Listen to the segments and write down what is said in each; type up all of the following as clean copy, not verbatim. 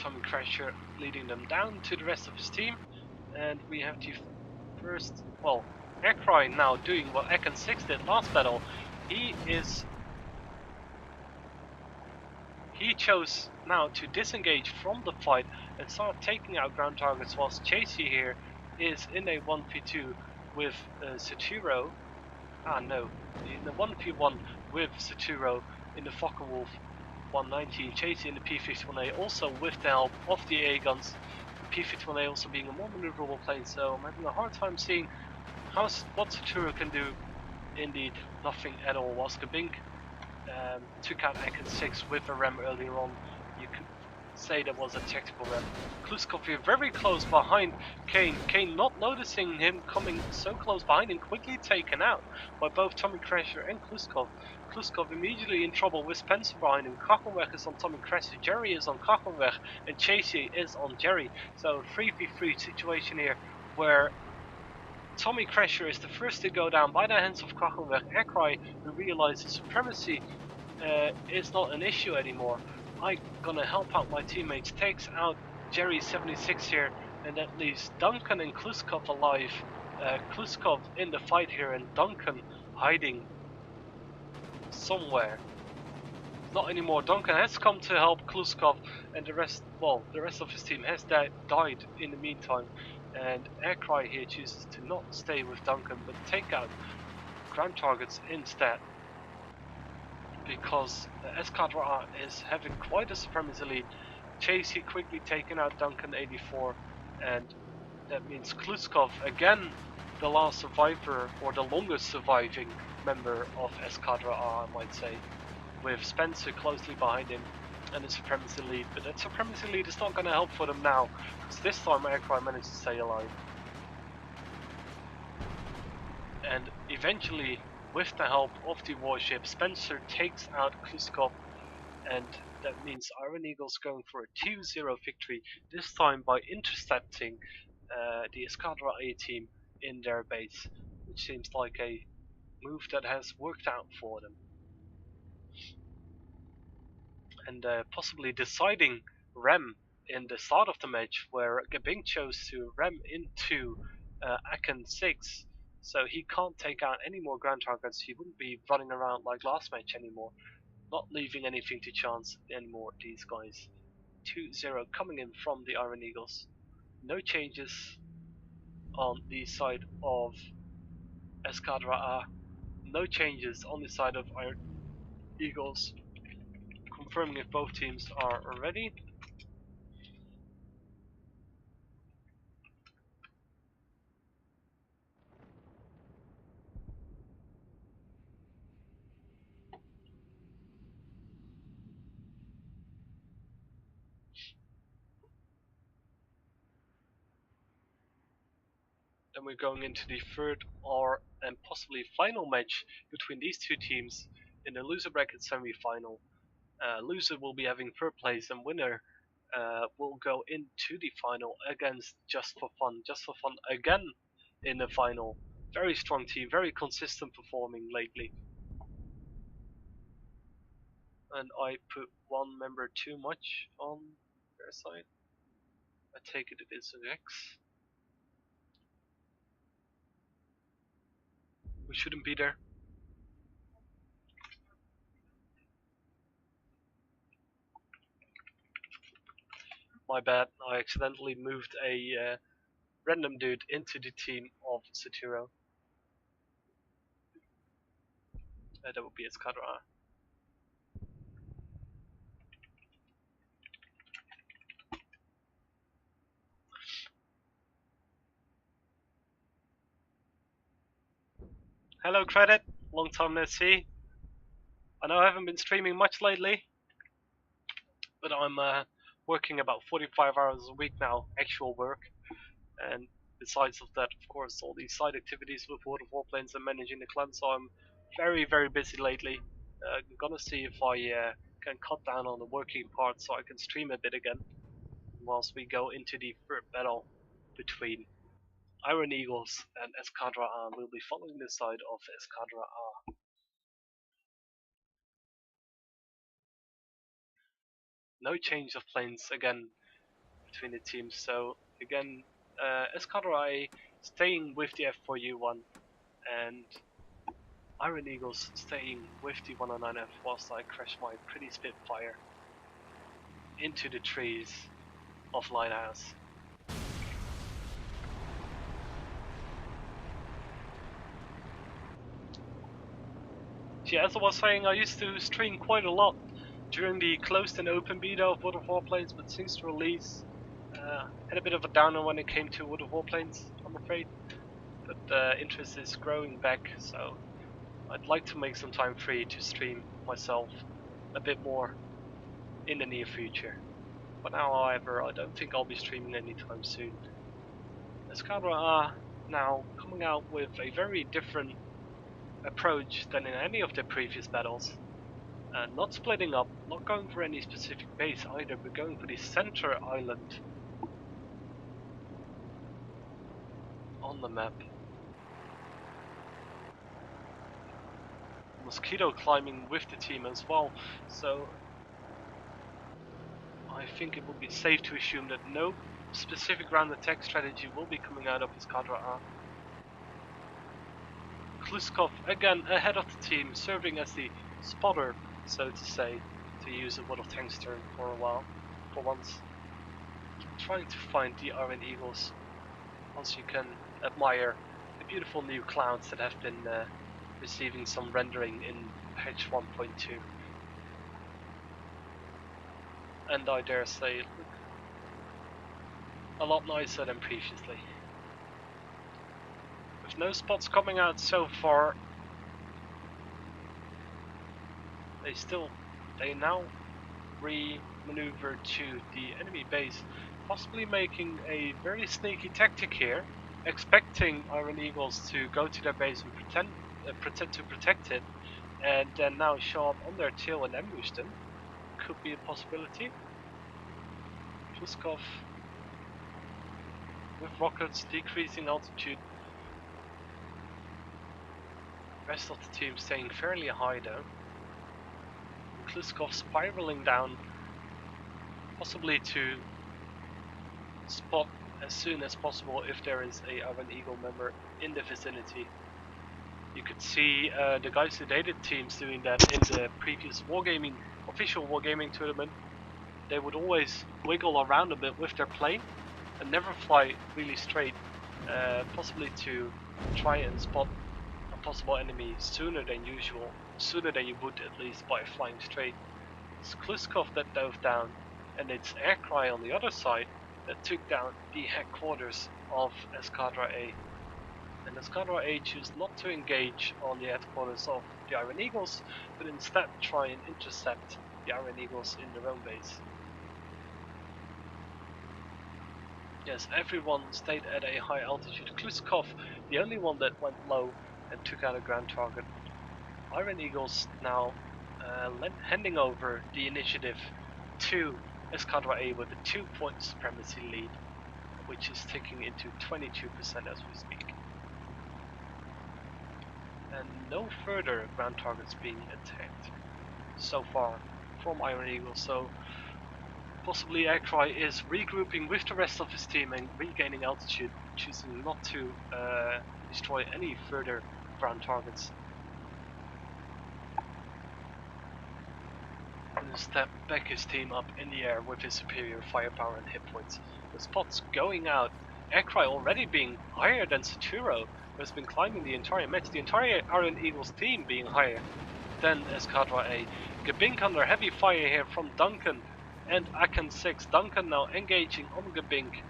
Tommy Crasher leading them down to the rest of his team, and we have the first, well, Ekrai now doing what Ekan 6 did last battle. He chose now to disengage from the fight and start taking out ground targets, whilst Chasey here is in a 1v2 with Saturo. No, in the 1v1 with Saturo in the Focke-Wulf 190, Chasey in the P51A, also with the help of the AA guns. The P51A also being a more maneuverable plane, so I'm having a hard time seeing what Saturo can do. Indeed, nothing at all. Whilst Kabink took out Ekan 6 with a ram earlier on, you could say that was a tactical ram. Kluskov here very close behind Kane. Kane not noticing him coming so close behind him, quickly taken out by both Tommy Crasher and Kluskov. Kluskov immediately in trouble with Spencer behind him. Kachelweg is on Tommy Crasher, Jerry is on Kachelweg, and Chasey is on Jerry. So 3v3 situation here where Tommy Crasher is the first to go down by the hands of Kachelweg. Ekrai, who realizes supremacy is not an issue anymore. I'm gonna help out my teammates, takes out Jerry 76 here, and that leaves Duncan and Kluskov alive. Kluskov in the fight here, and Duncan hiding somewhere. Not anymore. Duncan has come to help Kluskov, and the rest of his team has died in the meantime. And Ekrai here chooses to not stay with Duncan, but take out ground targets instead, because Eskadra is having quite a supremacy lead. Chasey quickly taking out Duncan 84, and that means Kluskov again, the last survivor, or the longest surviving member of Eskadra, I might say, with Spencer closely behind him and a supremacy lead. But that supremacy lead is not going to help for them now, because this time Ekrai managed to stay alive. And eventually, with the help of the warship, Spencer takes out Kluskov, and that means Iron Eagles going for a 2-0 victory, this time by intercepting the Eskadra A team in their base, which seems like a move that has worked out for them. And possibly deciding ram in the start of the match, where Gabing chose to ram into Aken 6, so he can't take out any more ground targets. He wouldn't be running around like last match anymore, not leaving anything to chance anymore, these guys. 2-0 coming in from the Iron Eagles. No changes on the side of Eskadra A. No changes on the side of Iron Eagles. Confirming if both teams are ready. Then we're going into the third and possibly final match between these two teams in the loser bracket semi-final. Loser will be having third place, and winner will go into the final against Just for Fun. Just for Fun again in the final. Very strong team, very consistent performing lately. And I put one member too much on their side. I take it is Rex. We shouldn't be there. My bad, I accidentally moved a random dude into the team of Saturo. That would be Eskadra. Hello Credit, long time no see. I know I haven't been streaming much lately, but I'm working about 45 hours a week now, actual work. And besides of that, of course, all these side activities with World of Warplanes and managing the clan, so I'm very, very busy lately. I'm gonna see if I can cut down on the working part so I can stream a bit again, whilst we go into the third battle between Iron Eagles and Eskadra A. We'll be following the side of Eskadra A. No change of planes again. between the teams. So again, Eskadra A staying with the F4U1 and Iron Eagles staying with the 109F whilst I crash my pretty Spitfire into the trees of Lighthouse. Yeah, as I was saying, I used to stream quite a lot during the closed and open beta of World of Warplanes, but since the release, had a bit of a downer when it came to World of Warplanes, I'm afraid. But interest is growing back, so I'd like to make some time free to stream myself a bit more in the near future. But now, however, I don't think I'll be streaming anytime soon. Eskadra are now coming out with a very different approach than in any of their previous battles. Not splitting up, not going for any specific base either, but going for the center island on the map. Mosquito climbing with the team as well, so I think it would be safe to assume that no specific ground attack strategy will be coming out of Eskadra A. Kluskov again ahead of the team, serving as the spotter, so to say, to use a World of Tanks term for a while, for once. Trying to find the Iron Eagles, once you can admire the beautiful new clouds that have been receiving some rendering in patch 1.2. And I dare say it look a lot nicer than previously. With no spots coming out so far, they now re-maneuver to the enemy base, possibly making a very sneaky tactic here, expecting Iron Eagles to go to their base and pretend to protect it, and then now show up on their tail and ambush them. Could be a possibility. Kluskov with rockets decreasing altitude. Rest of the team staying fairly high though. Kluskov spiraling down, possibly to spot as soon as possible if there is a Iron Eagle member in the vicinity. You could see the guys who dated teams doing that in the previous wargaming, official wargaming tournament. They would always wiggle around a bit with their plane and never fly really straight, possibly to try and spot a possible enemy sooner than usual, sooner than you would at least by flying straight. It's Kluskov that dove down, and it's Aircry on the other side that took down the headquarters of Eskadra A. And Eskadra A chose not to engage on the headquarters of the Iron Eagles, but instead try and intercept the Iron Eagles in their own base. Yes, everyone stayed at a high altitude. Kluskov, the only one that went low and took out a ground target. Iron Eagles now handing over the initiative to Eskadra A with a 2-point supremacy lead, which is ticking into 22% as we speak. And no further ground targets being attacked so far from Iron Eagle, so possibly Aircry is regrouping with the rest of his team and regaining altitude, choosing not to destroy any further ground targets. And instead back his team up in the air with his superior firepower and hit points. The spots going out, Aircry already being higher than Saturo, who has been climbing the entire match, the entire Iron Eagles team being higher than Eskadra A. Gabink under heavy fire here from Duncan and Akan 6. Duncan now engaging on Gabink.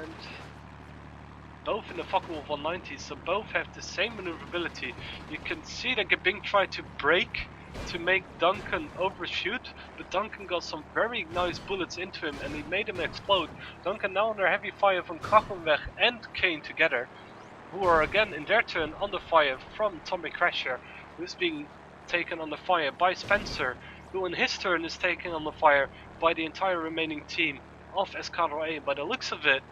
And both in the Focke-Wulf 190, so both have the same maneuverability. You can see that Gabink tried to brake to make Duncan overshoot, but Duncan got some very nice bullets into him and he made him explode. Duncan now under heavy fire from Krachenweg and Kane together, who are again in their turn under fire from Tommy Crasher, who's being taken under fire by Spencer, who in his turn is taken under fire by the entire remaining team of Eskadra A. By the looks of it,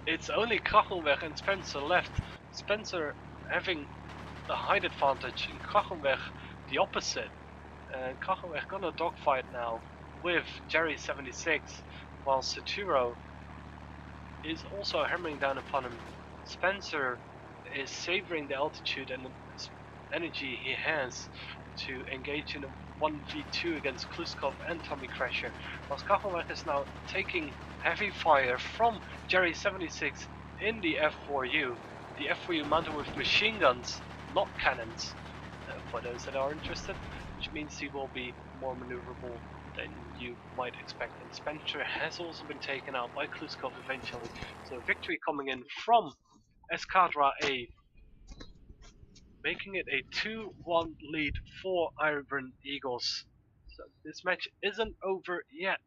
it's only Krachenweg and Spencer left. Spencer having the height advantage, in Krachenweg the opposite. And Kachelweg gonna dogfight now with Jerry 76, while Saturo is also hammering down upon him. Spencer is savoring the altitude and the energy he has to engage in a 1v2 against Kluskov and Tommy Crasher, whilst Kachelweg is now taking heavy fire from Jerry 76 in the F4U. The F4U mounted with machine guns, not cannons, for those that are interested, which means he will be more maneuverable than you might expect. And Spencer has also been taken out by Kluskov eventually, so victory coming in from Eskadra A, making it a 2-1 lead for Iron Eagles. So this match isn't over yet.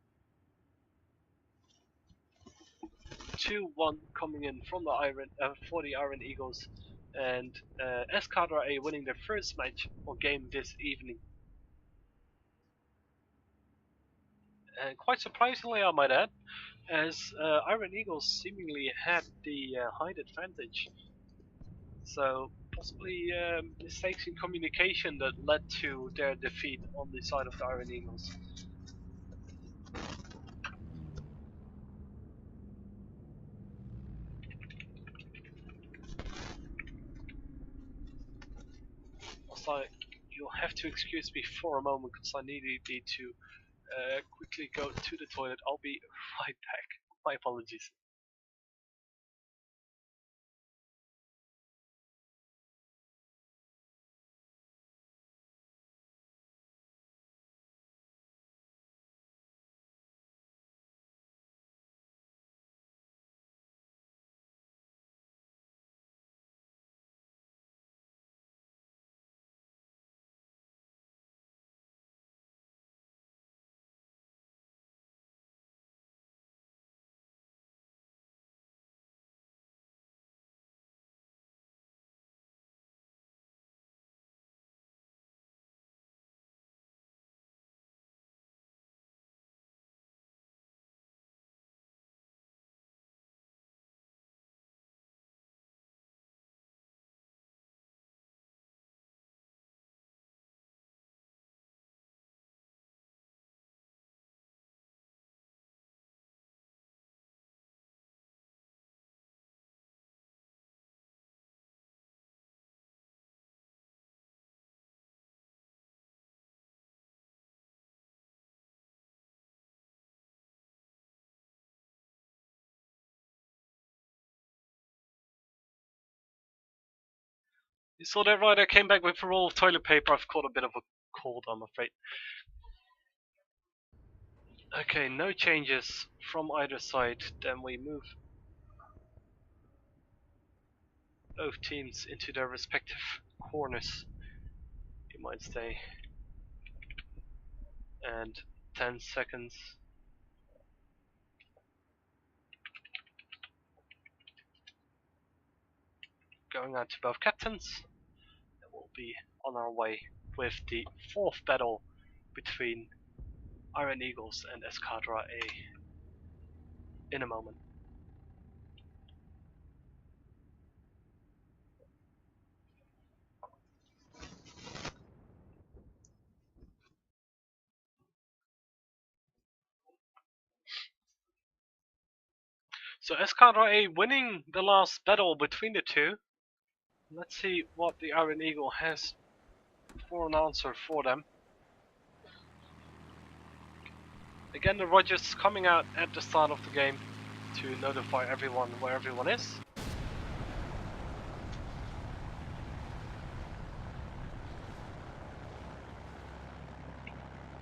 2-1 coming in from the for the Iron Eagles, and Eskadra A winning their first match or game this evening. And quite surprisingly, I might add, as Iron Eagles seemingly had the height advantage. So possibly mistakes in communication that led to their defeat on the side of the Iron Eagles. Also, you'll have to excuse me for a moment because I need to quickly go to the toilet. I'll be right back. My apologies. You saw that right? I came back with a roll of toilet paper. I've caught a bit of a cold, I'm afraid. Okay, no changes from either side. Then we move both teams into their respective corners. You might stay. And 10 seconds. Going out to both captains. And we'll be on our way with the fourth battle between Iron Eagles and Eskadra A in a moment. So Eskadra A winning the last battle between the two. Let's see what the Iron Eagle has for an answer for them. Again, the Rogers coming out at the start of the game to notify everyone where everyone is.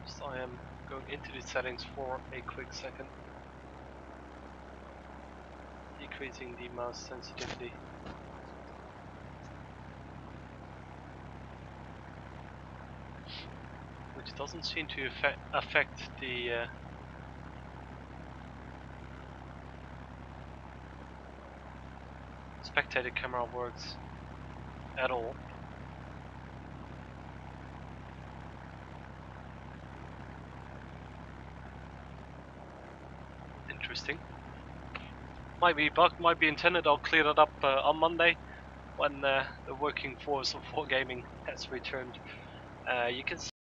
So I am going into the settings for a quick second. Decreasing the mouse sensitivity. Which doesn't seem to affect the spectator camera works at all. Interesting. Might be bugged, might be intended. I'll clear that up on Monday when the working force of Wargaming has returned. You can